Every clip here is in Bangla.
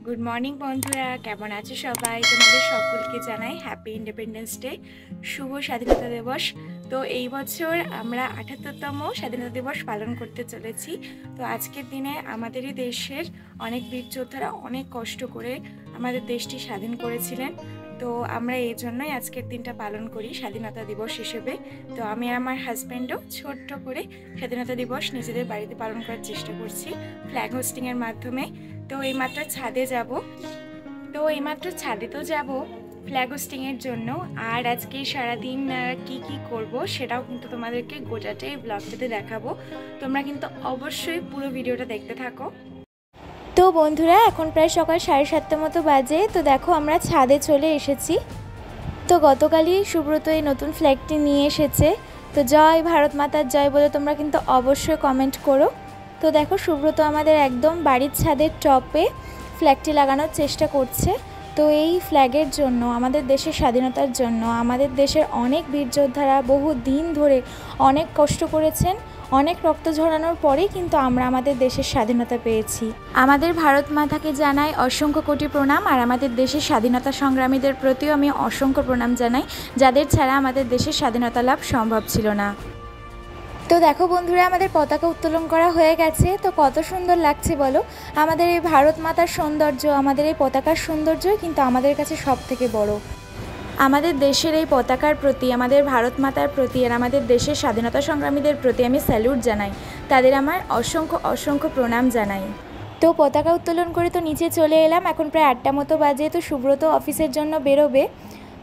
গুড মর্নিং বন্ধুরা, কেমন আছো সবাই? তোমাদের সকলকে জানাই হ্যাপি ইন্ডিপেন্ডেন্স ডে, শুভ স্বাধীনতা দিবস। তো এই বছর আমরা ৭৮তম স্বাধীনতা দিবস পালন করতে চলেছি। তো আজকের দিনে আমাদেরই দেশের অনেক বীর যোদ্ধারা অনেক কষ্ট করে আমাদের দেশটি স্বাধীন করেছিলেন। তো আমরা এই জন্যই আজকের দিনটা পালন করি স্বাধীনতা দিবস হিসেবে। তো আমি আর আমার হাজব্যান্ডও ছোট্ট করে স্বাধীনতা দিবস নিজেদের বাড়িতে পালন করার চেষ্টা করছি ফ্ল্যাগ হোস্টিংয়ের মাধ্যমে। তো এইমাত্র ছাদে যাব, ফ্ল্যাগ হোস্টিংয়ের জন্য। আর আজকে সারাদিন কি করব সেটাও কিন্তু তোমাদেরকে গোটাটাই ব্লগটাতে দেখাবো। তোমরা কিন্তু অবশ্যই পুরো ভিডিওটা দেখতে থাকো। তো বন্ধুরা, এখন প্রায় সকাল 7:30 মতো বাজে। তো দেখো আমরা ছাদে চলে এসেছি। তো গতকালই সুব্রত এই নতুন ফ্ল্যাগটি নিয়ে এসেছে। তো জয় ভারত মাতার জয় বলে তোমরা কিন্তু অবশ্যই কমেন্ট করো। তো দেখো সুব্রত আমাদের একদম বাড়ির ছাদের টপে ফ্ল্যাগটি লাগানোর চেষ্টা করছে। তো এই ফ্ল্যাগের জন্য, আমাদের দেশের স্বাধীনতার জন্য আমাদের দেশের অনেক বীর যোদ্ধারা বহু দিন ধরে অনেক কষ্ট করেছেন। অনেক রক্ত ঝরানোর পরেই কিন্তু আমরা আমাদের দেশের স্বাধীনতা পেয়েছি। আমাদের ভারত মাতাকে জানাই অসংখ্য কোটি প্রণাম। আর আমাদের দেশের স্বাধীনতা সংগ্রামীদের প্রতিও আমি অসংখ্য প্রণাম জানাই, যাদের ছাড়া আমাদের দেশের স্বাধীনতা লাভ সম্ভব ছিল না। তো দেখো বন্ধুরা, আমাদের পতাকা উত্তোলন করা হয়ে গেছে। তো কত সুন্দর লাগছে বলো। আমাদের এই ভারত মাতার সৌন্দর্য, আমাদের এই পতাকার সৌন্দর্যই কিন্তু আমাদের কাছে সব থেকে বড়। আমাদের দেশের এই পতাকার প্রতি, আমাদের ভারত মাতার প্রতি আর আমাদের দেশের স্বাধীনতা সংগ্রামীদের প্রতি আমি স্যালুট জানাই। তাদের আমার অসংখ্য অসংখ্য প্রণাম জানাই। তো পতাকা উত্তোলন করে তো নিচে চলে এলাম। এখন প্রায় 8টা মতো বাজে। তো সুব্রত অফিসের জন্য বেরোবে।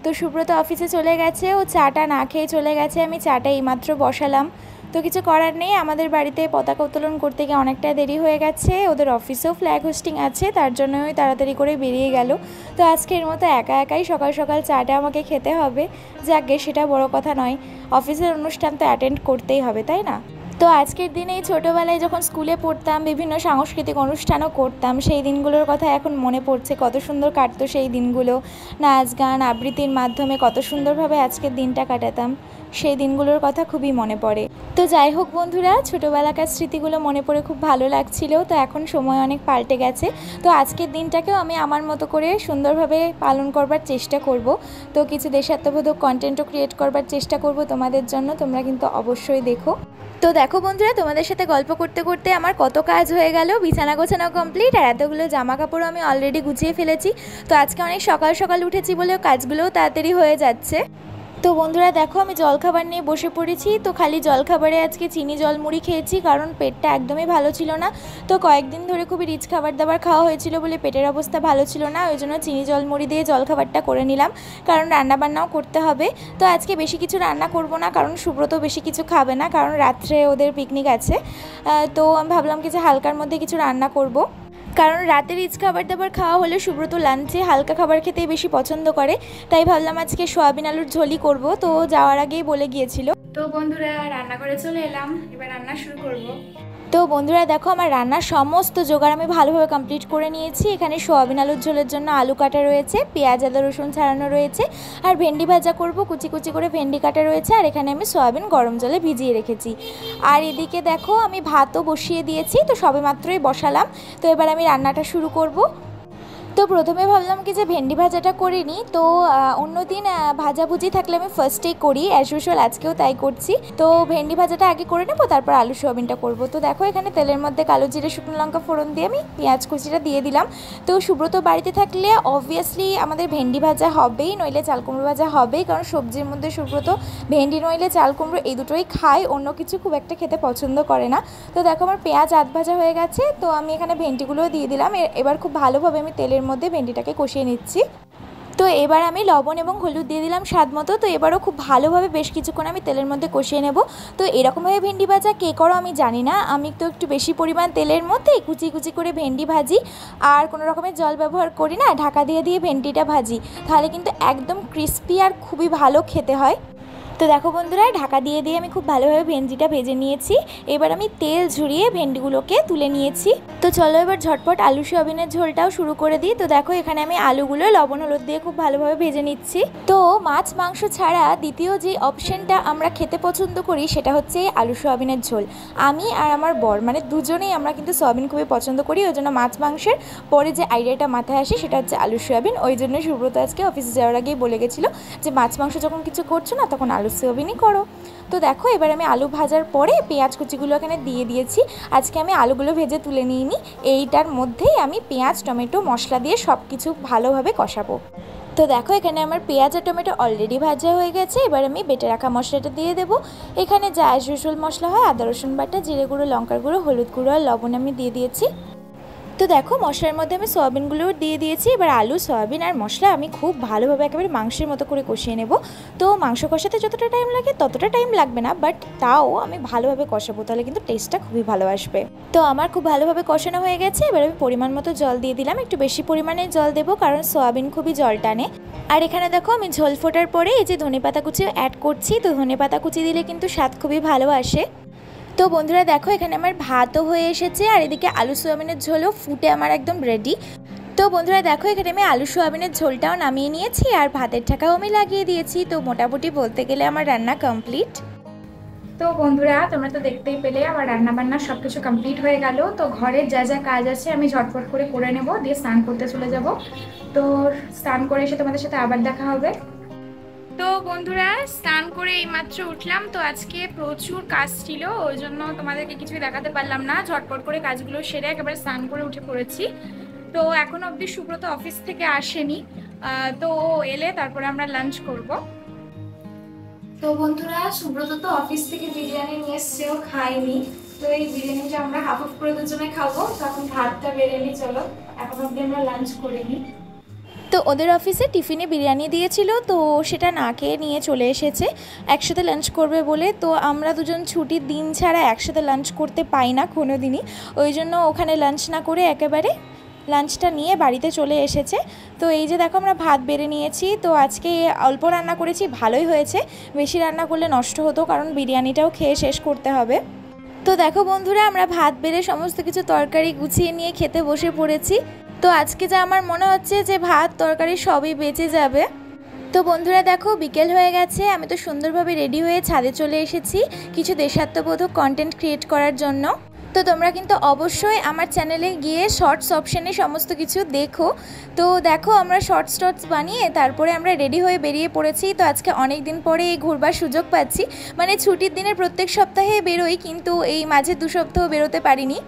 তো সুব্রত অফিসে চলে গেছে, ও চাটা না খেয়ে চলে গেছে। আমি চাটা এইমাত্র বসালাম। তো কিছু করার নেই, আমাদের বাড়িতে পতাকা উত্তোলন করতে গিয়ে অনেকটা দেরি হয়ে গেছে। ওদের অফিসেও ফ্ল্যাগ হোস্টিং আছে, তার জন্যই তাড়াতাড়ি করে বেরিয়ে গেল। তো আজকের মতো একা একাই সকাল সকাল চাটা আমাকে খেতে হবে। যাকগে, সেটা বড় কথা নয়, অফিসের অনুষ্ঠান তো অ্যাটেন্ড করতেই হবে, তাই না? তো আজকের দিনে ছোটোবেলায় যখন স্কুলে পড়তাম, বিভিন্ন সাংস্কৃতিক অনুষ্ঠানও করতাম, সেই দিনগুলোর কথা এখন মনে পড়ছে। কত সুন্দর কাটতো সেই দিনগুলো। নাচ গান আবৃত্তির মাধ্যমে কত সুন্দরভাবে আজকের দিনটা কাটাতাম। সেই দিনগুলোর কথা খুবই মনে পড়ে। তো যাই হোক বন্ধুরা, ছোটোবেলাকার স্মৃতিগুলো মনে পড়ে খুব ভালো লাগছিল। তো এখন সময় অনেক পাল্টে গেছে। তো আজকের দিনটাকেও আমি আমার মতো করে সুন্দরভাবে পালন করবার চেষ্টা করব। তো কিছু দেশাত্মবোধক কন্টেন্টও ক্রিয়েট করবার চেষ্টা করব তোমাদের জন্য। তোমরা কিন্তু অবশ্যই দেখো। তো দেখো বন্ধুরা, তোমাদের সাথে গল্প করতে করতে আমার কত কাজ হয়ে গেল। বিছানা গোছানো কমপ্লিট, আর এতগুলো জামা কাপড়ও আমি অলরেডি গুছিয়ে ফেলেছি। তো আজকে অনেক সকাল সকাল উঠেছি বলেও কাজগুলোও তাড়াতাড়ি হয়ে যাচ্ছে। তো বন্ধুরা দেখো, আমি জলখাবার নিয়ে বসে পড়েছি। তো খালি জলখাবারে আজকে চিনি জল মুড়ি খেয়েছি, কারণ পেটটা একদমই ভালো ছিল না। তো কয়েকদিন ধরে খুবই রিচ খাবার দাবার খাওয়া হয়েছিল বলে পেটের অবস্থা ভালো ছিল না। ওই জন্য চিনি জল মুড়ি দিয়ে জলখাবারটা করে নিলাম, কারণ রান্নাবান্নাও করতে হবে। তো আজকে বেশি কিছু রান্না করব না, কারণ সুব্রত বেশি কিছু খাবে না, কারণ রাত্রে ওদের পিকনিক আছে। তো আমি ভাবলাম কিছু হালকার মধ্যে কিছু রান্না করব, কারণ রাতে রিচ খাবার দাবার খাওয়া হলে সুব্রত লাঞ্চে হালকা খাবার খেতেই বেশি পছন্দ করে। তাই ভাবলাম আজকে সয়াবিন আলুর ঝোলই করব। তো যাওয়ার আগেই বলে গিয়েছিল। তো বন্ধুরা, রান্না করে চলে এলাম, এবার রান্না শুরু করব। তো বন্ধুরা দেখো, আমার রান্নার সমস্ত জোগাড় আমি ভালোভাবে কমপ্লিট করে নিয়েছি। এখানে সয়াবিন আলুর ঝোলের জন্য আলু কাটা রয়েছে, পেঁয়াজ আদা রসুন ছাড়ানো রয়েছে, আর ভেন্ডি ভাজা করব, কুচি কুচি করে ভেন্ডি কাটা রয়েছে। আর এখানে আমি সয়াবিন গরম জলে ভিজিয়ে রেখেছি। আর এদিকে দেখো, আমি ভাতও বসিয়ে দিয়েছি। তো সবেমাত্রই বসালাম। তো এবার আমি রান্নাটা শুরু করব। তো প্রথমে ভাবলাম কি যে ভেন্ডি ভাজাটা করে নিই। তো অন্যদিন ভাজাভুজি থাকলে আমি ফার্স্টেই করি, অ্যাজ ইউজুয়াল আজকেও তাই করছি। তো ভেন্ডি ভাজাটা আগে করে নেবো, তারপর আলু সোয়াবিনটা করবো। তো দেখো, এখানে তেলের মধ্যে কালো জিরে শুকনো লঙ্কা ফোড়ন দিয়ে আমি পেঁয়াজ কুচিটা দিয়ে দিলাম। তো সুব্রত বাড়িতে থাকলে অবভিয়াসলি আমাদের ভেন্ডি ভাজা হবেই, নইলে চাল কুমড়ো ভাজা হবেই, কারণ সবজির মধ্যে সুব্রত ভেন্ডি নইলে চাল কুমড়ো এই দুটোই খায়, অন্য কিছু খুব একটা খেতে পছন্দ করে না। তো দেখো, আমার পেঁয়াজ আধ ভাজা হয়ে গেছে। তো আমি এখানে ভেন্ডিগুলোও দিয়ে দিলাম। এবার খুব ভালোভাবে আমি তেলের মধ্যে ভেন্ডিটাকে কষিয়ে নিচ্ছি। তো এবার আমি লবণ এবং হলুদ দিয়ে দিলাম স্বাদ মতো। তো এবারও খুব ভালোভাবে বেশ কিছুক্ষণ আমি তেলের মধ্যে কষিয়ে নেব। তো এরকমভাবে ভেন্ডি ভাজা কে করো আমি জানি না, আমি তো একটু বেশি পরিমাণ তেলের মধ্যে কুচি কুচি করে ভেন্ডি ভাজি, আর কোনো রকমের জল ব্যবহার করি না, ঢাকা দিয়ে দিয়ে ভেন্ডিটা ভাজি, তাহলে কিন্তু একদম ক্রিস্পি আর খুবই ভালো খেতে হয়। তো দেখো বন্ধুরা, ঢাকা দিয়ে দিয়ে আমি খুব ভালোভাবে ভেন্ডিটা ভেজে নিয়েছি। এবার আমি তেল ঝরিয়ে ভেন্ডিগুলোকে তুলে নিয়েছি। তো চলো এবার ঝটপট আলু সয়াবিনের ঝোলটাও শুরু করে দিই। তো দেখো এখানে আমি আলুগুলো লবণ হলুদ দিয়ে খুব ভালোভাবে ভেজে নিচ্ছি। তো মাছ মাংস ছাড়া দ্বিতীয় যে অপশনটা আমরা খেতে পছন্দ করি সেটা হচ্ছে আলু সয়াবিনের ঝোল। আমি আর আমার বর মানে দুজনেই আমরা কিন্তু সয়াবিন খুবই পছন্দ করি। ওই জন্য মাছ মাংসের পরে যে আইডিয়াটা মাথায় আসে সেটা হচ্ছে আলু সয়াবিন। ওই জন্য সুব্রত আজকে অফিসে যাওয়ার আগেই বলে গেছিলো যে মাছ মাংস যখন কিছু করছো না তখন আলু সয়াবিনই করো। তো দেখো এবার আমি আলু ভাজার পরে পেঁয়াজ কুচিগুলো এখানে দিয়ে দিয়েছি। আজকে আমি আলুগুলো ভেজে তুলে নিইনি, এইটার মধ্যেই আমি পেঁয়াজ টমেটো মশলা দিয়ে সব কিছু ভালোভাবে কষাবো। তো দেখো এখানে আমার পেঁয়াজ আর টমেটো অলরেডি ভাজা হয়ে গেছে। এবার আমি বেটে রাখা মশলাটা দিয়ে দেবো। এখানে যা অ্যাজ ইউজুয়াল মশলা হয় আদা রসুন বাটা, জিরে গুঁড়ো, লঙ্কার গুঁড়ো, হলুদ গুঁড়ো আর লবণ আমি দিয়ে দিয়েছি। তো দেখো মশলার মধ্যে আমি সয়াবিনগুলো দিয়ে দিয়েছি। এবার আলু সয়াবিন আর মশলা আমি খুব ভালোভাবে একেবারে মাংসের মতো করে কষিয়ে নেব। তো মাংস কষাতে যতটা টাইম লাগে ততটা টাইম লাগবে না, বাট তাও আমি ভালোভাবে কষাবো, তাহলে কিন্তু টেস্টটা খুবই ভালো আসবে। তো আমার খুব ভালোভাবে কষানো হয়ে গেছে। এবার আমি পরিমাণ মতো জল দিয়ে দিলাম। একটু বেশি পরিমাণে জল দেবো কারণ সয়াবিন খুবই জল টানে। আর এখানে দেখো আমি ঝোল ফোটার পরে এই যে ধনেপাতা কুচি অ্যাড করছি। তো ধনেপাতা কুচি দিলে কিন্তু স্বাদ খুবই ভালো আসে। তো বন্ধুরা দেখো এখানে আমার ভাতও হয়ে এসেছে আর এদিকে আলু সোয়াবিনের ঝোলও ফুটে আমার একদম রেডি। তো বন্ধুরা দেখো এখানে আমি আলু সোয়াবিনের ঝোলটাও নামিয়ে নিয়েছি আর ভাতের ঠাকাও আমি লাগিয়ে দিয়েছি। তো মোটামুটি বলতে গেলে আমার রান্না কমপ্লিট। তো বন্ধুরা তোমরা তো দেখতেই পেলে আমার রান্না বান্না সব কিছু কমপ্লিট হয়ে গেল। তো ঘরের যা যা কাজ আছে আমি ঝটপট করে নেব, দিয়ে স্নান করতে চলে যাব। তো স্নান করে এসে তোমাদের সাথে আবার দেখা হবে। তো বন্ধুরা স্নান করে এইমাত্র উঠলাম। তো আজকে প্রচুর কাজ ছিল, ওই জন্য তোমাদেরকে কিছুই দেখাতে পারলাম না। ঝটপট করে কাজগুলো সেরে একেবারে স্নান করে উঠে পড়েছি। তো এখনো অবধি সুব্রত অফিস থেকে আসেনি, তো ও এলে তারপরে আমরা লাঞ্চ করব। তো বন্ধুরা সুব্রত তো অফিস থেকে বিরিয়ানি নিয়ে এসছে, ও খায়নি। তো এই বিরিয়ানিটা আমরা হাফ হাফ করে দুজনে খাবো। তো এখন ভাতটা বেড়ে নিই, চলো এখন অবধি আমরা লাঞ্চ করে নিই। তো ওদের অফিসে টিফিনে বিরিয়ানি দিয়েছিল, তো সেটা না খেয়ে নিয়ে চলে এসেছে একসাথে লাঞ্চ করবে বলে। তো আমরা দুজন ছুটির দিন ছাড়া একসাথে লাঞ্চ করতে পাই না কোনো দিনই, ওই জন্য ওখানে লাঞ্চ না করে একেবারে লাঞ্চটা নিয়ে বাড়িতে চলে এসেছে। তো এই যে দেখো আমরা ভাত বেড়ে নিয়েছি। তো আজকে অল্প রান্না করেছি, ভালোই হয়েছে। বেশি রান্না করলে নষ্ট হতো কারণ বিরিয়ানিটাও খেয়ে শেষ করতে হবে। তো দেখো বন্ধুরা আমরা ভাত বেড়ে সমস্ত কিছু তরকারি গুছিয়ে নিয়ে খেতে বসে পড়েছি। তো আজকে যা আমার মনে হচ্ছে যে ভাত তরকারি সবই বেঁচে যাবে। তো বন্ধুরা দেখো বিকেল হয়ে গেছে, আমি তো সুন্দরভাবে রেডি হয়ে ছাদে চলে এসেছি কিছু দেশাত্মবোধক কন্টেন্ট ক্রিয়েট করার জন্য। তো তোমরা কিন্তু অবশ্যই আমার চ্যানেলে গিয়ে শর্টস অপশানে সমস্ত কিছু দেখো। তো দেখো আমরা শর্টস বানিয়ে তারপরে আমরা রেডি হয়ে বেরিয়ে পড়েছি। তো আজকে অনেক দিন পরে এই ঘুরবার সুযোগ পাচ্ছি, মানে ছুটির দিনে প্রত্যেক সপ্তাহে বেরোই, কিন্তু এই মাঝে 2 সপ্তাহ বেরোতে পারিনি।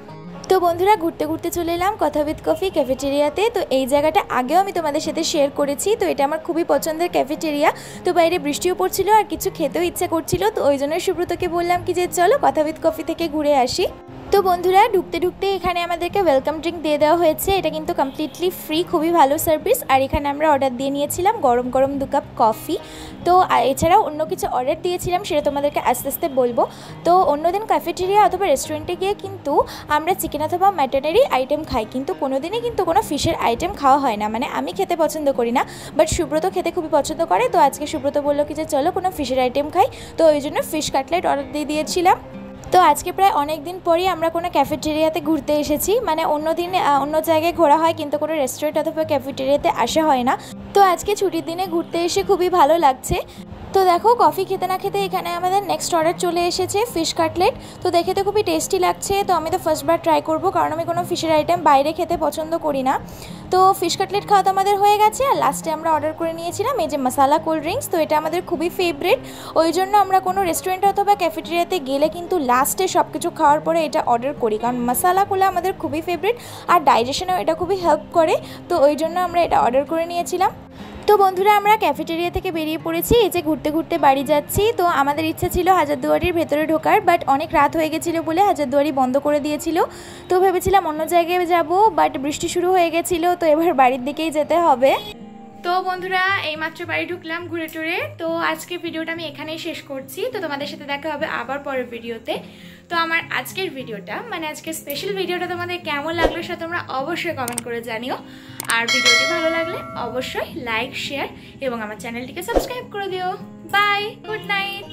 তো বন্ধুরা ঘুরতে ঘুরতে চলে এলাম কথা উইথ কফি ক্যাফেটেরিয়াতে। তো এই জায়গাটা আগেও আমি তোমাদের সাথে শেয়ার করেছি। তো এটা আমার খুবই পছন্দের ক্যাফেটেরিয়া। তো বাইরে বৃষ্টিও পড়ছিল আর কিছু খেতেও ইচ্ছা করছিল, তো ওই জন্য সুব্রতকে বললাম কি যে চলো কথা উইথ কফি থেকে ঘুরে আসি। তো বন্ধুরা ঢুকতে ঢুকতে এখানে আমাদেরকে ওয়েলকাম ড্রিঙ্ক দিয়ে দেওয়া হয়েছে। এটা কিন্তু কমপ্লিটলি ফ্রি, খুবই ভালো সার্ভিস। আর এখানে আমরা অর্ডার দিয়ে নিয়েছিলাম গরম গরম 2 কাপ কফি। তো এছাড়াও অন্য কিছু অর্ডার দিয়েছিলাম, সেটা তোমাদেরকে আস্তে আস্তে বলবো। তো অন্যদিন ক্যাফেটেরিয়া অথবা রেস্টুরেন্টে গিয়ে কিন্তু আমরা চিকেন অথবা মাটনেরই আইটেম খাই, কিন্তু কোনোদিনই কিন্তু কোনো ফিশের আইটেম খাওয়া হয় না। মানে আমি খেতে পছন্দ করি না, বাট সুব্রত খেতে খুবই পছন্দ করে। তো আজকে সুব্রত বললো কি যে চলো কোনো ফিশের আইটেম খাই। তো ওই জন্য ফিশ কাটলেট অর্ডার দিয়ে দিয়েছিলাম। তো আজকে প্রায় অনেক দিন পরই আমরা কোনো ক্যাফেটেরিয়াতে ঘুরতে এসেছি, মানে অন্য দিনে অন্য জায়গায় ঘোরা হয় কিন্তু কোনো রেস্টুরেন্ট অথবা ক্যাফেটেরিয়াতে আসা হয় না। তো আজকে ছুটির দিনে ঘুরতে এসে খুবই ভালো লাগছে। তো দেখো কফি খেতে না খেতে এখানে আমাদের নেক্সট অর্ডার চলে এসেছে ফিশ কাটলেট। তো দেখে তো খুবই টেস্টি লাগছে। তো আমি তো ফার্স্টবার ট্রাই করব, কারণ আমি কোনো ফিশের আইটেম বাইরে খেতে পছন্দ করি না। তো ফিশ কাটলেট খাওয়া তো আমাদের হয়ে গেছে। আর লাস্টে আমরা অর্ডার করে নিয়েছিলাম এই যে মশালা কোল্ড ড্রিঙ্কস। তো এটা আমাদের খুবই ফেভারিট, ওই জন্য আমরা কোনো রেস্টুরেন্ট অথবা ক্যাফেটেরিয়াতে গেলে কিন্তু লাস্টে সব কিছু খাওয়ার পরে এটা অর্ডার করি, কারণ মশালাগুলো আমাদের খুবই ফেভারিট আর ডাইজেশনেও এটা খুবই হেল্প করে। তো ওই জন্য আমরা এটা অর্ডার করে নিয়েছিলাম। তো বন্ধুরা আমরা ক্যাফেটেরিয়া থেকে বেরিয়ে পড়েছি, এই যে ঘুরতে ঘুরতে বাড়ি যাচ্ছি। তো আমাদের ইচ্ছা ছিল হাজারদুয়ারির ভেতরে ঢোকার, বাট অনেক রাত হয়ে গেছিলো বলে হাজারদুয়ারি বন্ধ করে দিয়েছিল। তো ভেবেছিলাম অন্য জায়গায় যাব, বাট বৃষ্টি শুরু হয়ে গেছিলো, তো এবার বাড়ির দিকেই যেতে হবে। তো বন্ধুরা এইমাত্র বাড়ি ঢুকলাম ঘুরে টুরে। তো আজকের ভিডিওটা আমি এখানেই শেষ করছি। তো তোমাদের সাথে দেখা হবে আবার পরের ভিডিওতে। তো আমার আজকের ভিডিওটা মানে আজকের স্পেশাল ভিডিওটা তোমাদের কেমন লাগলো সেটা তোমরা অবশ্যই কমেন্ট করে জানিও। আর ভিডিওটি ভালো লাগলে অবশ্যই লাইক শেয়ার এবং আমার চ্যানেলটিকে সাবস্ক্রাইব করে দিও। Bye, good night.